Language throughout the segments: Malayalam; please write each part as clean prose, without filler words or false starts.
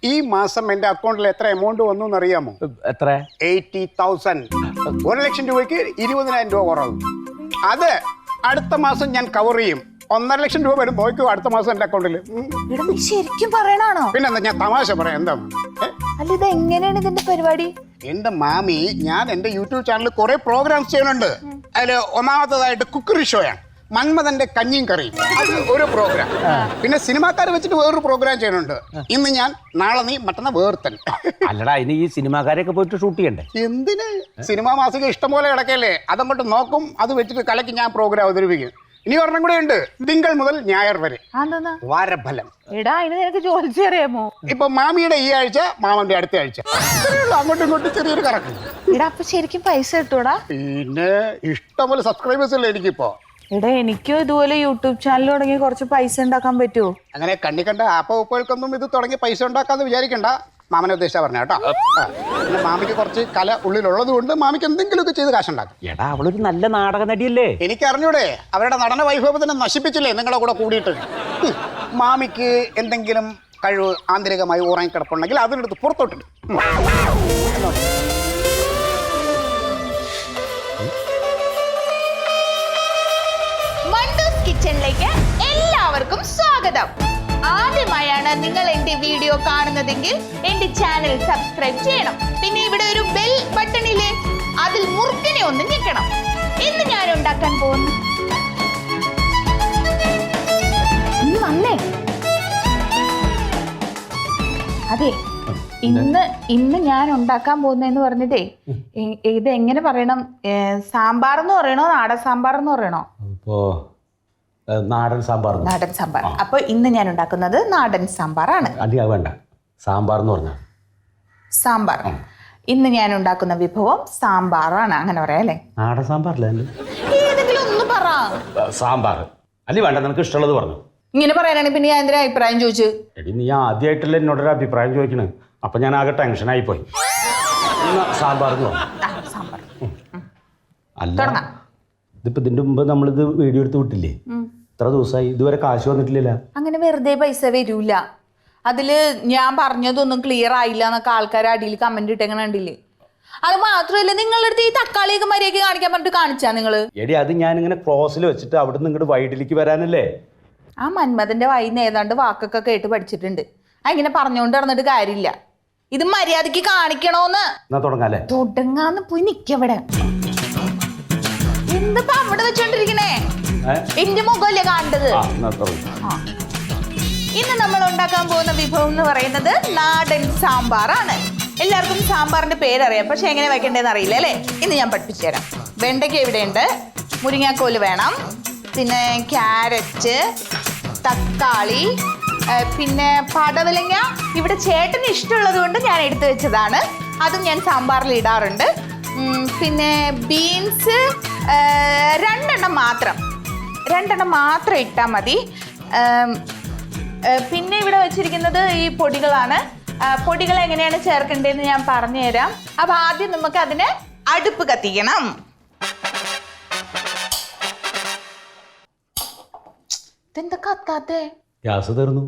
ഈ മാസം എന്റെ അക്കൗണ്ടിൽ എത്ര എമൗണ്ട് വന്നു എന്നറിയാമോ? എത്ര? 80,000. 1 ലക്ഷം രൂപയ്ക്ക് 20,000 രൂപ കുറവ്. അത് അടുത്ത മാസം ഞാൻ കവർ ചെയ്യും. 1.5 ലക്ഷം രൂപ വരും. നോക്കൂ അടുത്ത മാസം എന്റെ അക്കൗണ്ടിൽ. ശരിക്കും പറയണാണോ? പിന്നെന്താ, ഞാൻ തമാശ പറയാം. എന്താ അല്ല, ഇത് എങ്ങനെയാണ് ഇതിന്റെ പരിപാടി? എന്റെ മാമി, ഞാൻ എന്റെ യൂട്യൂബ് ചാനലിൽ കുറെ പ്രോഗ്രാംസ് ചെയ്യുന്നുണ്ട്. അതിൽ ഒന്നാമത്തേതായിട്ട് കുക്കറി ഷോയാണ്, മന്മഥന്റെ കഞ്ഞിയും കറിയും. അത് ഒരു പ്രോഗ്രാം. പിന്നെ സിനിമാക്കാരെ വെച്ചിട്ട് വേറൊരു പ്രോഗ്രാം ചെയ്യുന്നുണ്ട്. ഇന്ന് ഞാൻ, നാളെ നീ, മറ്റന്നാ വേർത്തൻ. അല്ലടാ, ഇനി ഈ സിനിമാക്കാരെയൊക്കെ പോയിട്ട് ഷൂട്ട് ചെയ്യണ്ടേ? എന്തിന്? സിനിമാ മാസിക ഇഷ്ടംപോലെ കിടക്കല്ലേ, അതങ്ങോട്ട് നോക്കും. അത് വെച്ചിട്ട് കലക്കി ഞാൻ പ്രോഗ്രാം അവതരിപ്പിക്കും. ഇനി ഒരെണ്ണം കൂടെ ഉണ്ട്, തിങ്കൾ മുതൽ ഞായർ വരെ, വാരഫലം. എടാ, അതിന് നിനക്ക് ജോലിച്ച് അറിയാമോ? ഇപ്പൊ മാമിയുടെ ഈ ആഴ്ച, മാമന്റെ അടുത്ത ആഴ്ച, അങ്ങോട്ടും ഇങ്ങോട്ടും ചെറിയൊരു കറക്കം. എടാ, അപ്പൊ ശരിക്കും പൈസ കിട്ടൂടാ? പിന്നെ ഇഷ്ടംപോലെ സബ്സ്ക്രൈബേഴ്സ് അല്ലേ എനിക്കിപ്പോ. എടാ, എനിക്കും ഇതുപോലെ യൂട്യൂബ് ചാനൽ തുടങ്ങി കുറച്ച് പൈസ ഉണ്ടാക്കാൻ പറ്റുമോ? അങ്ങനെ കണ്ണി കണ്ട ഉപ്പകൾക്കൊന്നും ഇത് തുടങ്ങി പൈസ ഉണ്ടാക്കാന്ന് വിചാരിക്കണ്ട. മാമനെ ഉദ്ദേശിച്ചാ പറഞ്ഞ കേട്ടോ. പിന്നെ മാമിക്ക് കുറച്ച് കല ഉള്ളിലുള്ളത് കൊണ്ട് മാമിക്ക് എന്തെങ്കിലുമൊക്കെ ചെയ്ത് കാശുണ്ടാക്കും. എടാ, അവളൊരു നല്ല നാടക നടിയല്ലേ? എനിക്ക് അറിഞ്ഞൂടെ, അവരുടെ നടന വൈഭവത്തിനെ നശിപ്പിച്ചില്ലേ നിങ്ങളെ കൂടെ കൂടിയിട്ട്. മാമിക്ക് എന്തെങ്കിലും കഴിവ് ആന്തരികമായി ഉറങ്ങിക്കിടപ്പുണ്ടെങ്കിൽ അതിനെടുത്ത് പുറത്തോട്ടിട്ട്. കിച്ചണിലേക്ക് എല്ലാവർക്കും സ്വാഗതം. ആദ്യമായാണ് നിങ്ങൾ എന്റെ വീഡിയോ കാണുന്നതെങ്കിൽ എന്റെ ചാനൽ സബ്സ്ക്രൈബ് ചെയ്യണം. പിന്നെ ഇവിടെ ഒരു ബെൽ ബട്ടണില്ലേ, അതിൽ മുറുക്കനെ ഒന്ന് ഞെക്കണം. ഇന്ന് ഞാൻ ഉണ്ടാക്കാൻ പോകുന്നു. വന്നേ. അതെ, ഇന്ന് ഞാൻ ഉണ്ടാക്കാൻ പോകുന്നതെന്ന് പറഞ്ഞിട്ടേ, ഇത് എങ്ങനെ പറയണം? സാമ്പാർ എന്ന് പറയണോ, നാടൻ സാമ്പാർ എന്ന് പറയണോ? നാടൻ സാമ്പാർ. നാടൻ സാമ്പാർ. അപ്പൊ ഇന്ന് ഞാൻ ഉണ്ടാക്കുന്നത് നാടൻ സാമ്പാറാണ്. വേണ്ട, സാമ്പാർ എന്ന് പറഞ്ഞ സാമ്പാർ. ഇന്ന് ഞാൻ ഉണ്ടാക്കുന്ന വിഭവം സാമ്പാറാണ്. അങ്ങനെ പറയാം അല്ലേ? നാടൻ സാമ്പാറല്ലേ? ഏതെങ്കിലും ഒന്ന് പറ. സാമ്പാർ അല്ലേ? വേണ്ട, നിനക്ക് ഇഷ്ടമുള്ളത് പറഞ്ഞു. ഇങ്ങനെ പറയാനാണ് പിന്നെ ഞാൻ എന്തിനാ അഭിപ്രായം ചോദിച്ചു? എടി, നീ ആദ്യമായിട്ടല്ലേ എന്നോടൊരു അഭിപ്രായം ചോദിക്കണേ. അപ്പൊ ഞാൻ ആകെ ടെൻഷനായി പോയി. സാമ്പാർ എന്ന് പറഞ്ഞു. സാമ്പാർ. അല്ല, ഇതിപ്പോ ഇതിന്റെ മുമ്പ് നമ്മളിത് വീഡിയോ എടുത്ത് വിട്ടില്ലേ? ഇത്ര ദിവസമായി, ഇതുവരെ കാശ് വന്നിട്ടില്ല. അങ്ങനെ വെറുതെ പൈസ വരൂല. അതില് ഞാൻ പറഞ്ഞതൊന്നും ക്ലിയർ ആയില്ല എന്നൊക്കെ ആൾക്കാർ അടിയിൽ കമന്റ് ഇട്ടെങ്ങനെ കണ്ടില്ലേ? അത് മാത്രമല്ല, നിങ്ങളുടെ അടുത്ത് ഈ തക്കാളിയൊക്കെ മര്യാദയ്ക്ക് കാണിക്കാൻ പറഞ്ഞിട്ട് കാണിച്ചാ നിങ്ങള്? എടി, അത് ഞാനിങ്ങനെ ക്രോസിൽ വെച്ചിട്ട് അവിടെ നിന്ന് ഇങ്ങോട്ട് വൈഡിലേക്ക് വരാനല്ലേ. ആ മന്മഥന്റെ വായിന്ന് ഏതാണ്ട് വാക്കൊക്കെ കേട്ട് പഠിച്ചിട്ടുണ്ട്. അങ്ങനെ പറഞ്ഞുകൊണ്ട് നടന്നിട്ട് കാര്യമില്ല. ഇത് മര്യാദക്ക് കാണിക്കണോന്ന്. തുടങ്ങാല്ലേ? തുടങ്ങാന്ന് പോയി നിക്കവിടെ. എന്തിപ്പോ അവിടെ വെച്ചോണ്ടിരിക്കണേ? എന്റെ മുഖമല്ലേ കാണേണ്ടത്? ഇന്ന് നമ്മൾ ഉണ്ടാക്കാൻ പോകുന്ന വിഭവം എന്ന് പറയുന്നത് നാടൻ സാമ്പാറാണ്. എല്ലാവർക്കും സാമ്പാറിന്റെ പേരറിയാം, പക്ഷെ എങ്ങനെ വെക്കേണ്ടതെന്ന് അറിയില്ല അല്ലേ? ഇന്ന് ഞാൻ പഠിപ്പിച്ചു തരാം. വെണ്ടയ്ക്ക ഇവിടെയുണ്ട്, മുരിങ്ങാക്കോല് വേണം, പിന്നെ ക്യാരറ്റ്, തക്കാളി, പിന്നെ പടവലങ്ങ ഇവിടെ ചേട്ടന് ഇഷ്ടമുള്ളത് കൊണ്ട് ഞാൻ എടുത്തു വെച്ചതാണ്. അതും ഞാൻ സാമ്പാറിൽ ഇടാറുണ്ട്. പിന്നെ ബീൻസ് 2 മാത്രം ഇട്ടാൽ മതി. പിന്നെ ഇവിടെ വെച്ചിരിക്കുന്നത് ഈ പൊടികളാണ്. പൊടികൾ എങ്ങനെയാണ് ചേർക്കേണ്ടതെന്ന് ഞാൻ പറഞ്ഞു തരാം. അപ്പൊ ആദ്യം നമുക്ക് അതിന് അടുപ്പ് കത്തിക്കണം. ഇതെന്താ കത്താത്തെ? ഗ്യാസ് തീർന്നു.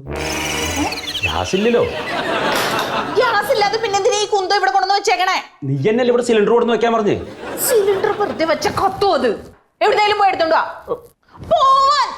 ഗ്യാസ് ഇല്ലല്ലോ. ഗ്യാസ് ഇല്ലാതെ പിന്നെ എന്തിനാ ഈ കുന്തം ഇവിടെ കൊണ്ടുവന്ന് വെച്ചേക്കണേ? നീ എന്നല്ലേ ഇവിടെ സിലിണ്ടർ കൊണ്ടുവന്ന് വെക്കാൻ പറഞ്ഞേ? സിലിണ്ടർ വെറുതെ വെച്ച കത്തോ? അത് എവിടെയെങ്കിലും പോയി എടുത്തോണ്ട് പോവാൻ.